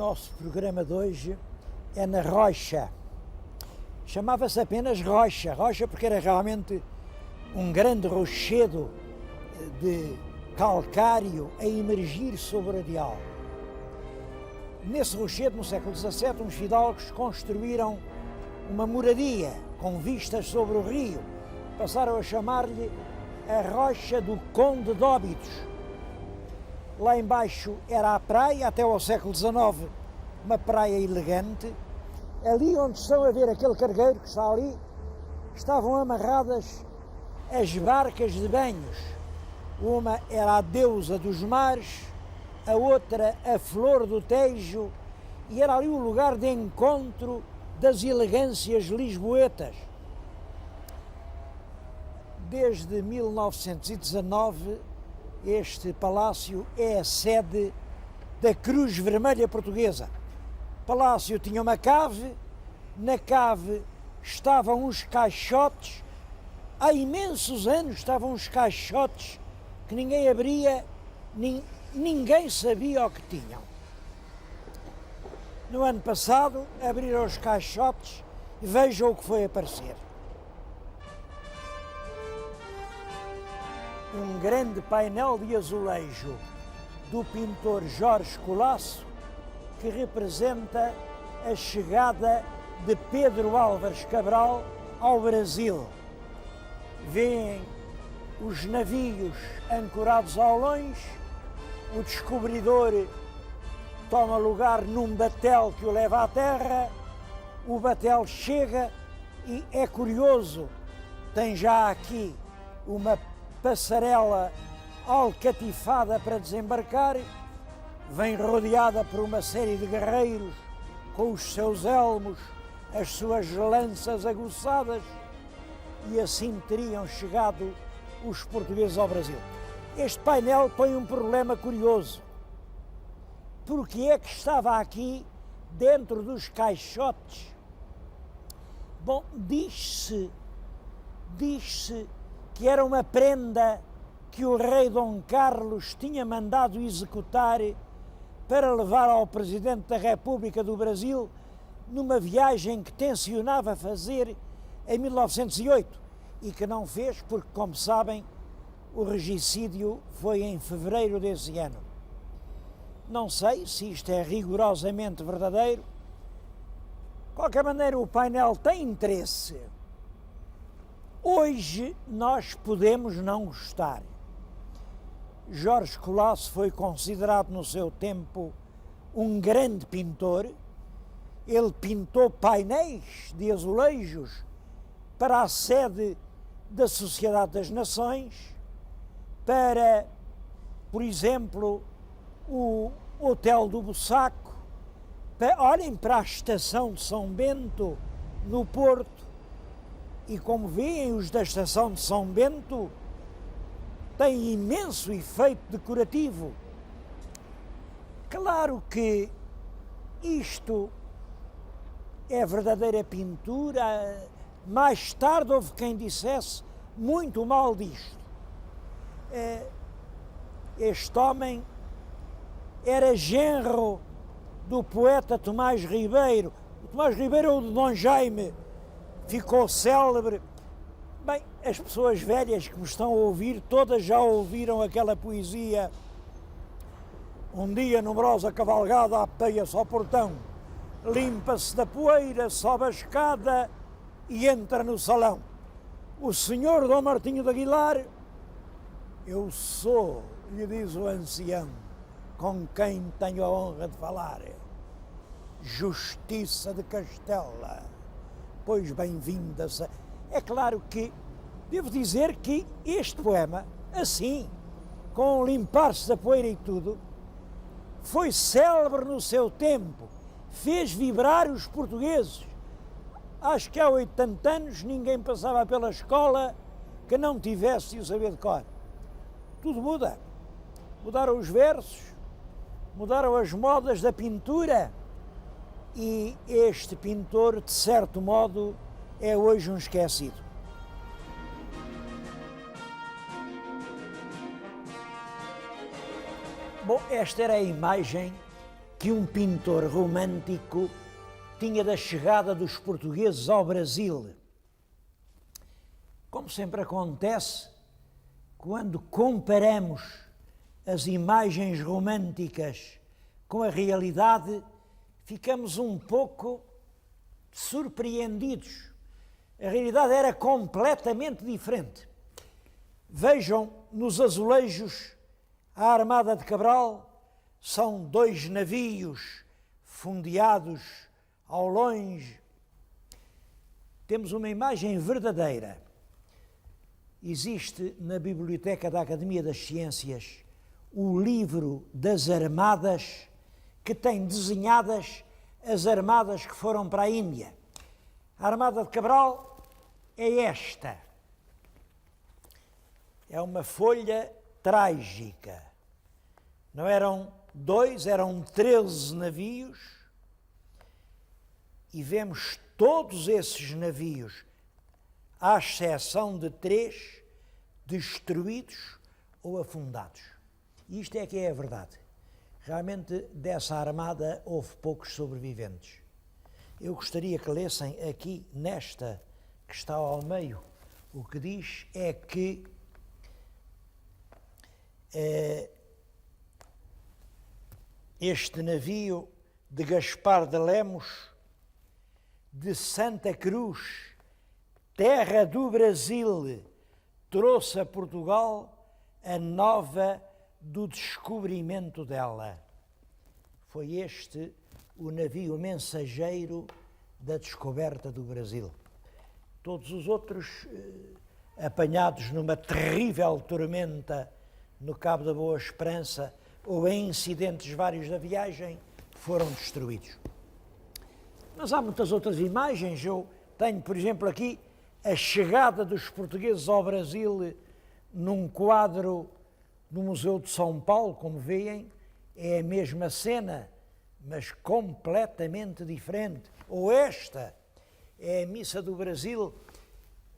nosso programa de hoje é na Rocha. Chamava-se apenas Rocha porque era realmente um grande rochedo de calcário a emergir sobre o areal. Nesse rochedo, no século XVII, uns fidalgos construíram uma moradia com vistas sobre o rio. Passaram a chamar-lhe a Rocha do Conde de Óbidos. Lá embaixo era a praia, até ao século XIX, uma praia elegante. Ali onde estão a ver aquele cargueiro que está ali, estavam amarradas as barcas de banhos. Uma era a deusa dos mares, a outra a flor do Tejo, e era ali o lugar de encontro das elegâncias lisboetas. Desde 1919, este palácio é a sede da Cruz Vermelha Portuguesa. O palácio tinha uma cave, na cave estavam uns caixotes, há imensos anos estavam uns caixotes que ninguém abria, ninguém sabia o que tinham. No ano passado abriram os caixotes e vejam o que foi aparecer. Um grande painel de azulejo do pintor Jorge Colasso, que representa a chegada de Pedro Álvares Cabral ao Brasil. Vêem os navios ancorados ao longe, o descobridor toma lugar num batel que o leva à terra, o batel chega e é curioso, tem já aqui uma passarela alcatifada para desembarcar, vem rodeada por uma série de guerreiros com os seus elmos, as suas lanças aguçadas, e assim teriam chegado os portugueses ao Brasil. Este painel põe um problema curioso. Porque é que estava aqui dentro dos caixotes? Bom, diz-se que era uma prenda que o rei Dom Carlos tinha mandado executar para levar ao Presidente da República do Brasil numa viagem que tencionava fazer em 1908 e que não fez porque, como sabem, o regicídio foi em fevereiro desse ano. Não sei se isto é rigorosamente verdadeiro. De qualquer maneira, o painel tem interesse. Hoje nós podemos não gostar. Jorge Colasso foi considerado no seu tempo um grande pintor. Ele pintou painéis de azulejos para a sede da Sociedade das Nações, para, por exemplo, o Hotel do Bussaco, olhem para a estação de São Bento, no Porto, e como veem, os da estação de São Bento têm imenso efeito decorativo. Claro que isto é verdadeira pintura. Mais tarde houve quem dissesse muito mal disto. Este homem era genro do poeta Tomás Ribeiro. O Tomás Ribeiro, o de Dom Jaime, ficou célebre. Bem, as pessoas velhas que me estão a ouvir, todas já ouviram aquela poesia. Um dia, numerosa cavalgada apeia-se ao portão, limpa-se da poeira, sobe a escada e entra no salão. O senhor Dom Martinho de Aguilar, eu sou, lhe diz o ancião, com quem tenho a honra de falar. Justiça de Castela, pois bem-vinda. É claro que devo dizer que este poema, assim, com limpar-se da poeira e tudo, foi célebre no seu tempo, fez vibrar os portugueses. Acho que há 80 anos ninguém passava pela escola que não tivesse o saber de cor. Tudo muda. Mudaram os versos, mudaram as modas da pintura, e este pintor, de certo modo, é hoje um esquecido. Bom, esta era a imagem que um pintor romântico tinha da chegada dos portugueses ao Brasil. Como sempre acontece, quando comparamos as imagens românticas com a realidade, ficamos um pouco surpreendidos. A realidade era completamente diferente. Vejam, nos azulejos, a Armada de Cabral são 2 navios fundeados ao longe. Temos uma imagem verdadeira. Existe na Biblioteca da Academia das Ciências o livro das armadas, que tem desenhadas as armadas que foram para a Índia. A Armada de Cabral é esta. É uma folha trágica. Não eram 2, eram 13 navios, e vemos todos esses navios, à exceção de 3, destruídos ou afundados. Isto é que é a verdade. Realmente, dessa armada houve poucos sobreviventes. Eu gostaria que lessem aqui, nesta que está ao meio, o que diz é que este navio de Gaspar de Lemos, de Santa Cruz, terra do Brasil, trouxe a Portugal a nova do descobrimento dela. Foi este o navio mensageiro da descoberta do Brasil. Todos os outros, apanhados numa terrível tormenta no Cabo da Boa Esperança ou em incidentes vários da viagem, foram destruídos. Mas há muitas outras imagens. Eu tenho, por exemplo, aqui a chegada dos portugueses ao Brasil num quadro no Museu de São Paulo, como veem, é a mesma cena, mas completamente diferente. Ou esta é a Missa do Brasil.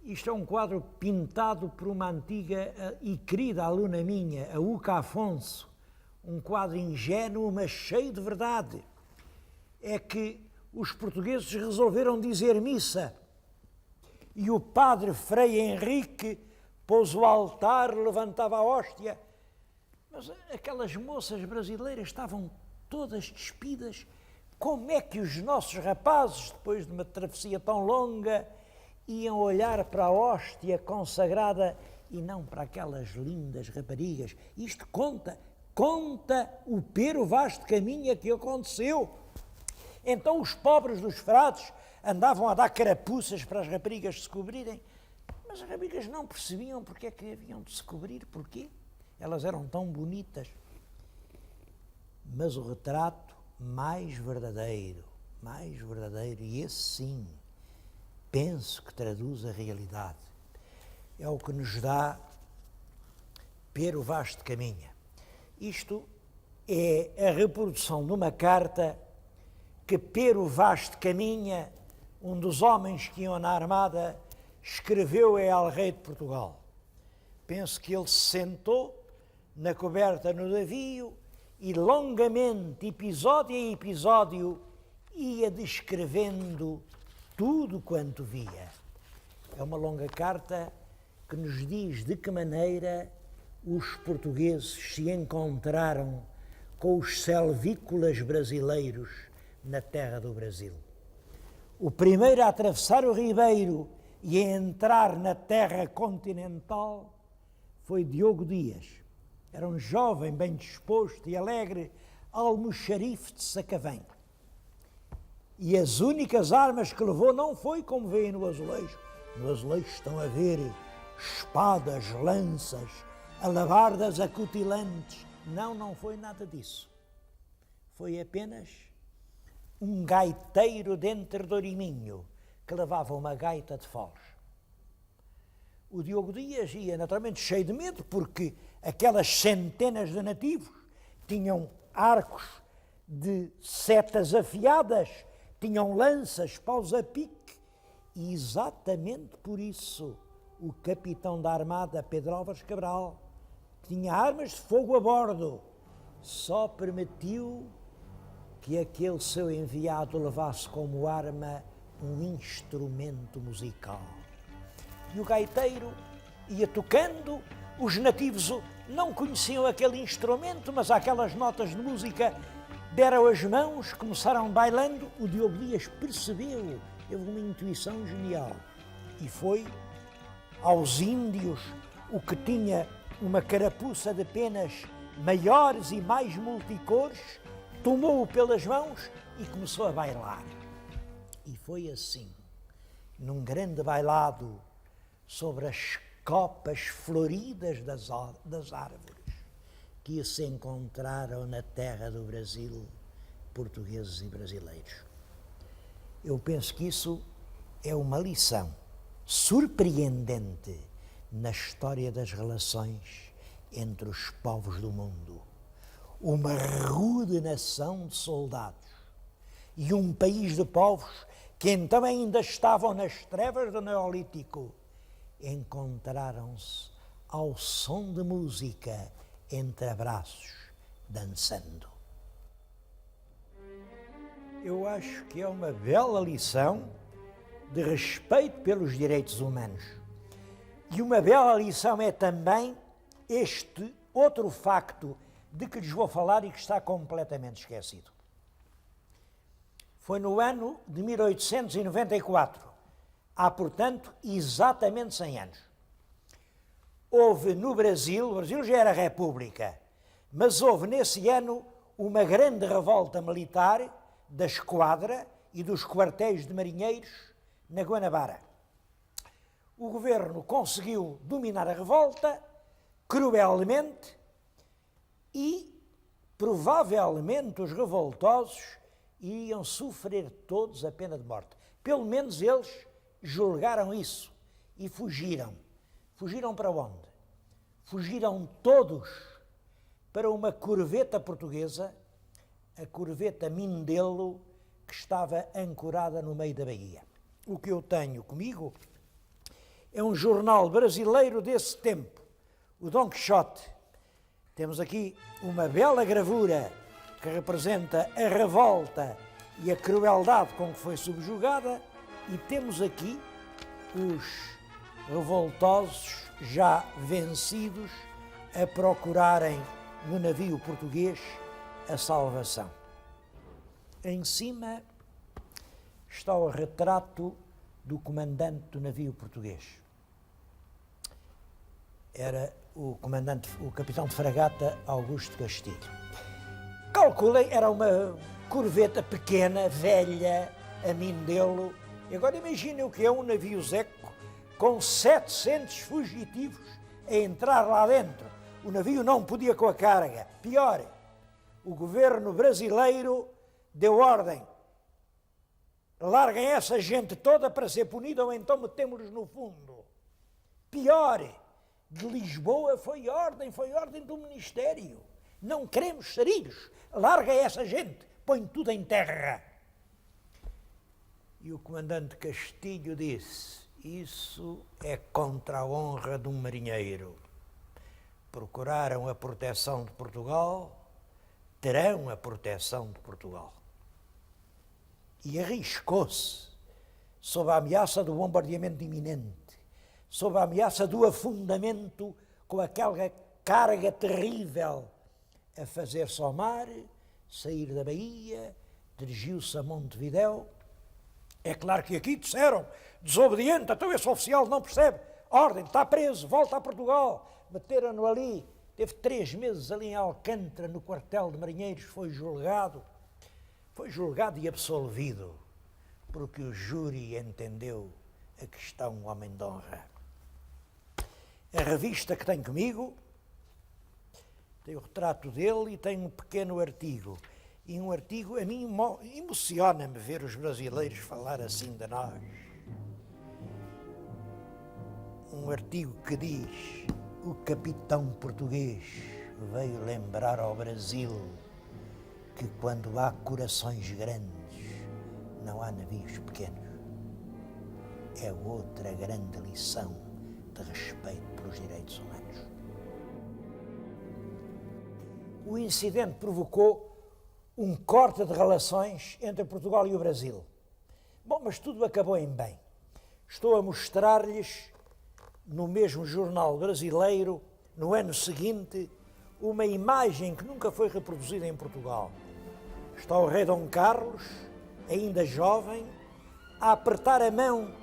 Isto é um quadro pintado por uma antiga e querida aluna minha, a Uca Afonso. Um quadro ingênuo, mas cheio de verdade. É que os portugueses resolveram dizer missa e o padre Frei Henrique pôs o altar, levantava a hóstia, mas aquelas moças brasileiras estavam todas despidas. Como é que os nossos rapazes, depois de uma travessia tão longa, iam olhar para a hóstia consagrada e não para aquelas lindas raparigas? Isto conta o Pero Vaz de Caminha que aconteceu. Então os pobres dos frades andavam a dar carapuças para as raparigas se cobrirem, mas as raparigas não percebiam porque é que haviam de se cobrir, porquê? Elas eram tão bonitas. Mas o retrato mais verdadeiro, e esse sim, penso que traduz a realidade, é o que nos dá Pero Vaz de Caminha. Isto é a reprodução de uma carta que Pero Vaz de Caminha, um dos homens que iam na armada, escreveu a El Rei de Portugal. Penso que ele se sentou na coberta no navio e longamente, episódio a episódio, ia descrevendo tudo quanto via. É uma longa carta que nos diz de que maneira os portugueses se encontraram com os selvícolas brasileiros na terra do Brasil. O primeiro a atravessar o ribeiro e a entrar na terra continental foi Diogo Dias. Era um jovem bem disposto e alegre almoxarife de Sacavém. E as únicas armas que levou não foi como veem no azulejo. No azulejo estão a ver espadas, lanças, alabardas acutilantes. Não foi nada disso. Foi apenas um gaiteiro de Entredoriminho que levava uma gaita de foles. O Diogo Dias ia naturalmente cheio de medo, porque aquelas centenas de nativos tinham arcos de setas afiadas, tinham lanças, paus a pique, e exatamente por isso o capitão da armada, Pedro Álvares Cabral, que tinha armas de fogo a bordo, só permitiu que aquele seu enviado levasse como arma um instrumento musical. E o gaiteiro ia tocando, os nativos não conheciam aquele instrumento, mas aquelas notas de música deram as mãos, começaram bailando. O Diogo Dias percebeu, teve uma intuição genial e foi aos índios, o que tinha uma carapuça de penas maiores e mais multicores, tomou-o pelas mãos e começou a bailar. E foi assim, num grande bailado sobre as copas floridas das árvores, que se encontraram na terra do Brasil, portugueses e brasileiros. Eu penso que isso é uma lição surpreendente na história das relações entre os povos do mundo. Uma rude nação de soldados e um país de povos que então ainda estavam nas trevas do Neolítico encontraram-se ao som de música entre abraços, dançando. Eu acho que é uma bela lição de respeito pelos direitos humanos. E uma bela lição é também este outro facto de que lhes vou falar e que está completamente esquecido. Foi no ano de 1894, há, portanto, exatamente 100 anos. Houve no Brasil, o Brasil já era república, mas houve nesse ano uma grande revolta militar da esquadra e dos quartéis de marinheiros na Guanabara. O governo conseguiu dominar a revolta cruelmente e, provavelmente, os revoltosos iam sofrer todos a pena de morte. Pelo menos eles julgaram isso e fugiram. Fugiram para onde? Fugiram todos para uma corveta portuguesa, a corveta Mindelo, que estava ancorada no meio da baía. O que eu tenho comigo é um jornal brasileiro desse tempo, o Dom Quixote. Temos aqui uma bela gravura que representa a revolta e a crueldade com que foi subjugada, e temos aqui os revoltosos já vencidos a procurarem no navio português a salvação. Em cima está o retrato do comandante do navio português. Era o capitão de fragata Augusto Castilho. Calculem, era uma corveta pequena, velha, a Mindelo. E agora imaginem o que é um navio zeco com 700 fugitivos a entrar lá dentro. O navio não podia com a carga. Pior, o governo brasileiro deu ordem: larguem essa gente toda para ser punida ou então metemos-los no fundo. Pior, de Lisboa foi ordem do Ministério: não queremos sarilhos, larguem essa gente, põe tudo em terra. E o comandante Castilho disse: isso é contra a honra de um marinheiro. Procuraram a proteção de Portugal, terão a proteção de Portugal. E arriscou-se, sob a ameaça do bombardeamento iminente, sob a ameaça do afundamento com aquela carga terrível, a fazer-se ao mar, sair da Bahia, dirigiu-se a Montevidéu. É claro que aqui disseram: desobediente, então esse oficial não percebe, ordem, está preso, volta a Portugal. Meteram-no ali, teve 3 meses ali em Alcântara, no quartel de marinheiros, foi julgado e absolvido, porque o júri entendeu a questão homem de honra. A revista que tenho comigo tem o retrato dele e tem um pequeno artigo. E um artigo, a mim emociona-me ver os brasileiros falar assim de nós. Um artigo que diz: o capitão português veio lembrar ao Brasil que quando há corações grandes, não há navios pequenos. É outra grande lição de respeito pelos direitos humanos. O incidente provocou um corte de relações entre Portugal e o Brasil. Bom, mas tudo acabou em bem. Estou a mostrar-lhes, no mesmo jornal brasileiro, no ano seguinte, uma imagem que nunca foi reproduzida em Portugal. Está o rei Dom Carlos, ainda jovem, a apertar a mão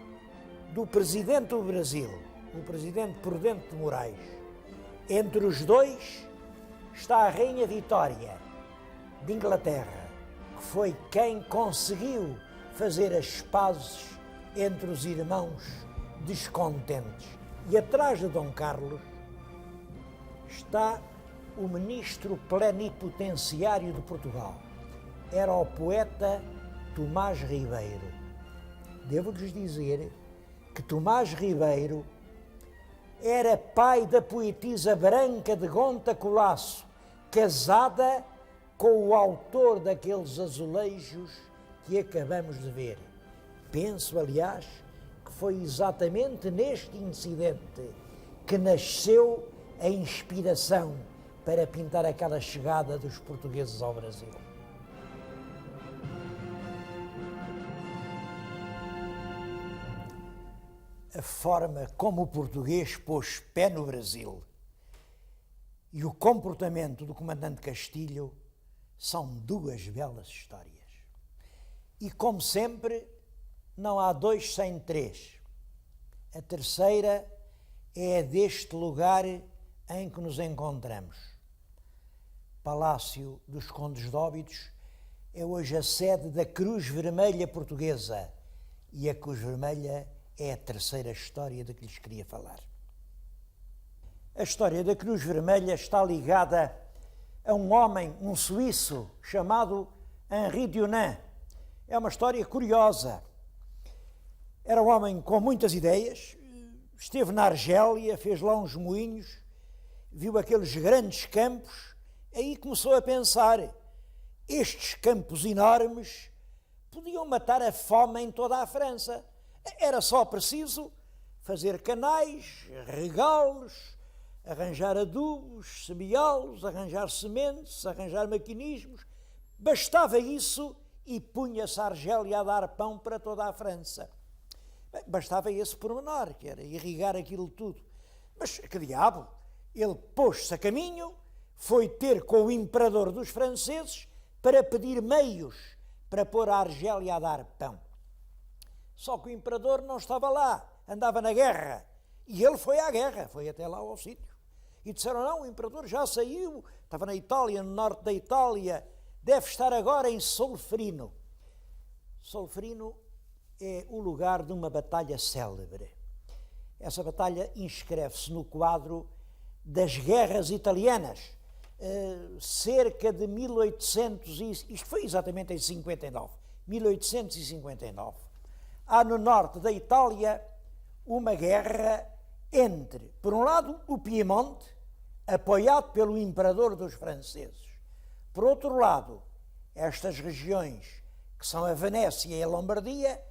do presidente do Brasil, o presidente Prudente de Moraes. Entre os dois está a rainha Vitória, de Inglaterra, que foi quem conseguiu fazer as pazes entre os irmãos descontentes. E atrás de Dom Carlos está o ministro plenipotenciário de Portugal. Era o poeta Tomás Ribeiro. Devo-lhes dizer que Tomás Ribeiro era pai da poetisa Branca de Gonta Colasso, casada com o autor daqueles azulejos que acabamos de ver. Penso, aliás, que foi exatamente neste incidente que nasceu a inspiração para pintar aquela chegada dos portugueses ao Brasil. A forma como o português pôs pé no Brasil e o comportamento do comandante Castilho são duas belas histórias. E, como sempre, não há dois sem três. A terceira é a deste lugar em que nos encontramos. Palácio dos Condes de Óbidos é hoje a sede da Cruz Vermelha Portuguesa e a Cruz Vermelha é a terceira história de que lhes queria falar. A história da Cruz Vermelha está ligada a um homem, um suíço, chamado Henri Dunant. É uma história curiosa. Era um homem com muitas ideias, esteve na Argélia, fez lá uns moinhos, viu aqueles grandes campos, aí começou a pensar, estes campos enormes podiam matar a fome em toda a França. Era só preciso fazer canais, regá-los, arranjar adubos, semeá-los, arranjar sementes, arranjar maquinismos. Bastava isso e punha-se a Argélia a dar pão para toda a França. Bem, bastava esse pormenor, que era irrigar aquilo tudo. Mas que diabo, ele pôs-se a caminho, foi ter com o imperador dos franceses para pedir meios para pôr a Argélia a dar pão. Só que o imperador não estava lá, andava na guerra. E ele foi à guerra, foi até lá ao sítio. E disseram, não, o imperador já saiu, estava na Itália, no norte da Itália, deve estar agora em Solferino. Solferino é o lugar de uma batalha célebre. Essa batalha inscreve-se no quadro das guerras italianas, cerca de 1800, isto foi exatamente em 59, 1859. Há no norte da Itália uma guerra entre, por um lado, o Piemonte, apoiado pelo imperador dos franceses. Por outro lado, estas regiões, que são a Venécia e a Lombardia,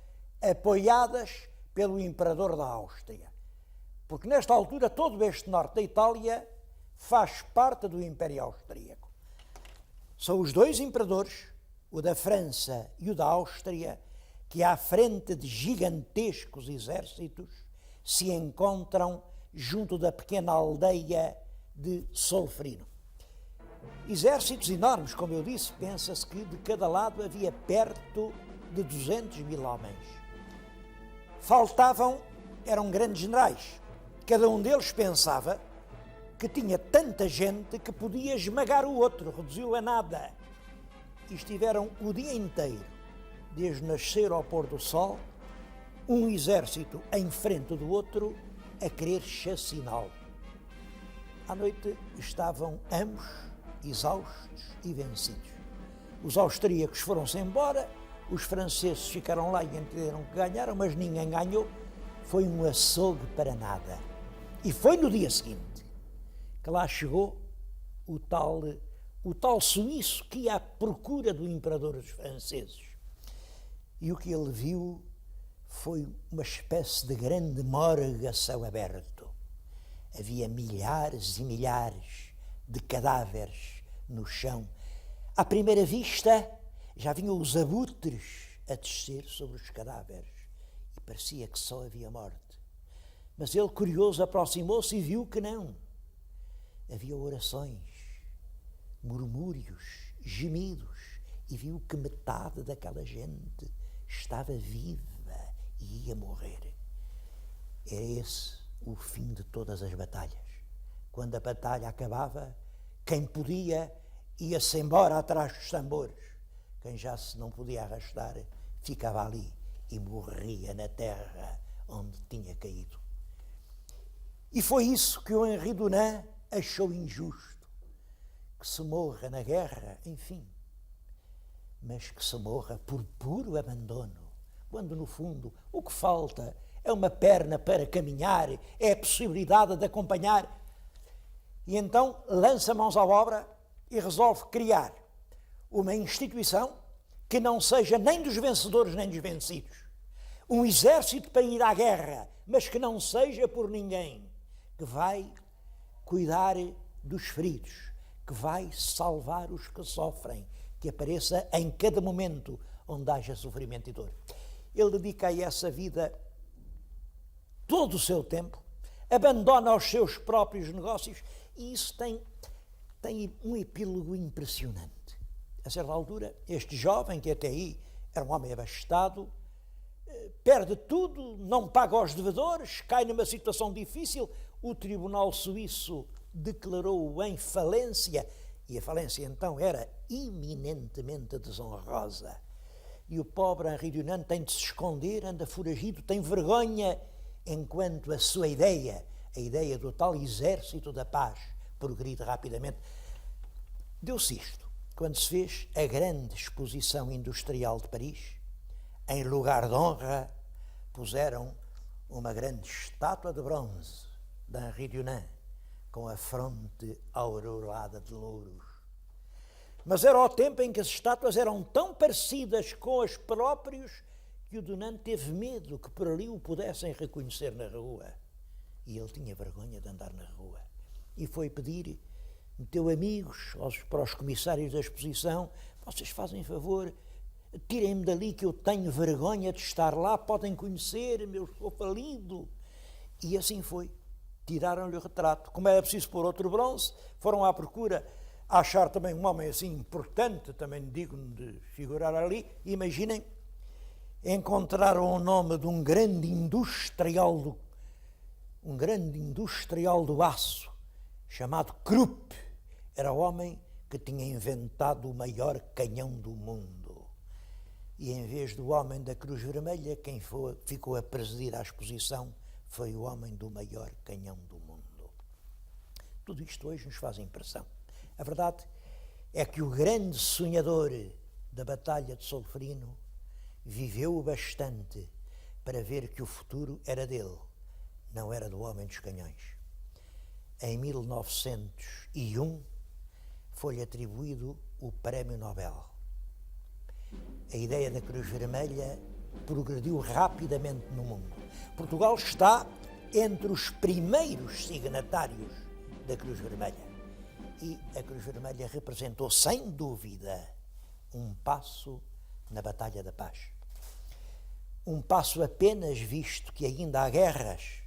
apoiadas pelo imperador da Áustria. Porque nesta altura todo este norte da Itália faz parte do Império Austríaco. São os dois imperadores, o da França e o da Áustria, que à frente de gigantescos exércitos se encontram junto da pequena aldeia de Solferino. Exércitos enormes, como eu disse, pensa-se que de cada lado havia perto de 200 mil homens. Faltavam, eram grandes generais. Cada um deles pensava que tinha tanta gente que podia esmagar o outro, reduzi-lo a nada. E estiveram o dia inteiro, desde nascer ao pôr do sol, um exército em frente do outro a querer chaciná-lo. À noite estavam ambos exaustos e vencidos. Os austríacos foram-se embora, os franceses ficaram lá e entenderam que ganharam, mas ninguém ganhou. Foi um açougue para nada. E foi no dia seguinte que lá chegou o tal suíço que ia à procura do imperador dos franceses. E o que ele viu foi uma espécie de grande morgue a céu aberto. Havia milhares e milhares de cadáveres no chão. À primeira vista, já vinham os abutres a descer sobre os cadáveres e parecia que só havia morte. Mas ele, curioso, aproximou-se e viu que não. Havia orações, murmúrios, gemidos, e viu que metade daquela gente estava viva e ia morrer. Era esse o fim de todas as batalhas. Quando a batalha acabava, quem podia ia-se embora atrás dos tambores. Quem já se não podia arrastar, ficava ali e morria na terra onde tinha caído. E foi isso que o Henri Dunant achou injusto. Que se morra na guerra, enfim, mas que se morra por puro abandono, quando no fundo o que falta é uma perna para caminhar, é a possibilidade de acompanhar. E então lança mãos à obra e resolve criar uma instituição que não seja nem dos vencedores nem dos vencidos. Um exército para ir à guerra, mas que não seja por ninguém, que vai cuidar dos feridos, que vai salvar os que sofrem, que apareça em cada momento onde haja sofrimento e dor. Ele dedica a essa vida todo o seu tempo, abandona os seus próprios negócios e isso tem um epílogo impressionante. A certa altura, este jovem, que até aí era um homem abastado, perde tudo, não paga aos devedores, cai numa situação difícil, o tribunal suíço declarou-o em falência, e a falência então era eminentemente desonrosa. E o pobre Henri Dunant tem de se esconder, anda foragido, tem vergonha, enquanto a sua ideia, a ideia do tal exército da paz, progride rapidamente. Deu-se isto, quando se fez a grande exposição industrial de Paris. Em lugar de honra, puseram uma grande estátua de bronze de Henri Dunant, com a fronte aurorada de louros. Mas era o tempo em que as estátuas eram tão parecidas com as próprias que o Dunant teve medo que por ali o pudessem reconhecer na rua. E ele tinha vergonha de andar na rua. E foi pedir, meteu amigos para os comissários da exposição: vocês fazem favor, tirem-me dali que eu tenho vergonha de estar lá, podem conhecer-me, eu estou falido. E assim foi. Tiraram-lhe o retrato. Como era preciso pôr outro bronze, foram à procura, a achar também um homem assim importante, também digno de figurar ali. Imaginem, encontraram o nome de um grande industrial do aço, chamado Krupp. Era o homem que tinha inventado o maior canhão do mundo. E em vez do homem da Cruz Vermelha, quem ficou a presidir a exposição foi o homem do maior canhão do mundo. Tudo isto hoje nos faz impressão. A verdade é que o grande sonhador da Batalha de Solferino viveu bastante para ver que o futuro era dele, não era do homem dos canhões. Em 1901 foi-lhe atribuído o Prémio Nobel. A ideia da Cruz Vermelha progrediu rapidamente no mundo. Portugal está entre os primeiros signatários da Cruz Vermelha. E a Cruz Vermelha representou, sem dúvida, um passo na Batalha da Paz. Um passo apenas, visto que ainda há guerras,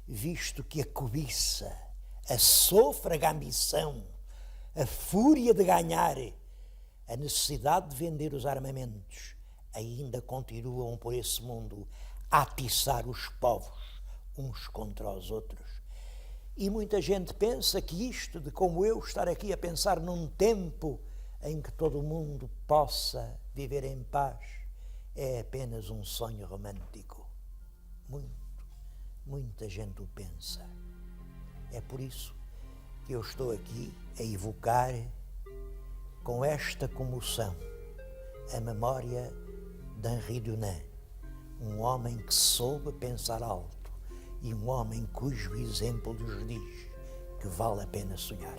visto que a cobiça, a sôfrega ambição, a fúria de ganhar, a necessidade de vender os armamentos, ainda continuam por esse mundo a atiçar os povos uns contra os outros. E muita gente pensa que isto, de como eu estar aqui a pensar num tempo em que todo o mundo possa viver em paz, é apenas um sonho romântico. Muita gente o pensa. É por isso que eu estou aqui a evocar com esta comoção a memória de Henri Dunant, um homem que soube pensar alto e um homem cujo exemplo nos diz que vale a pena sonhar.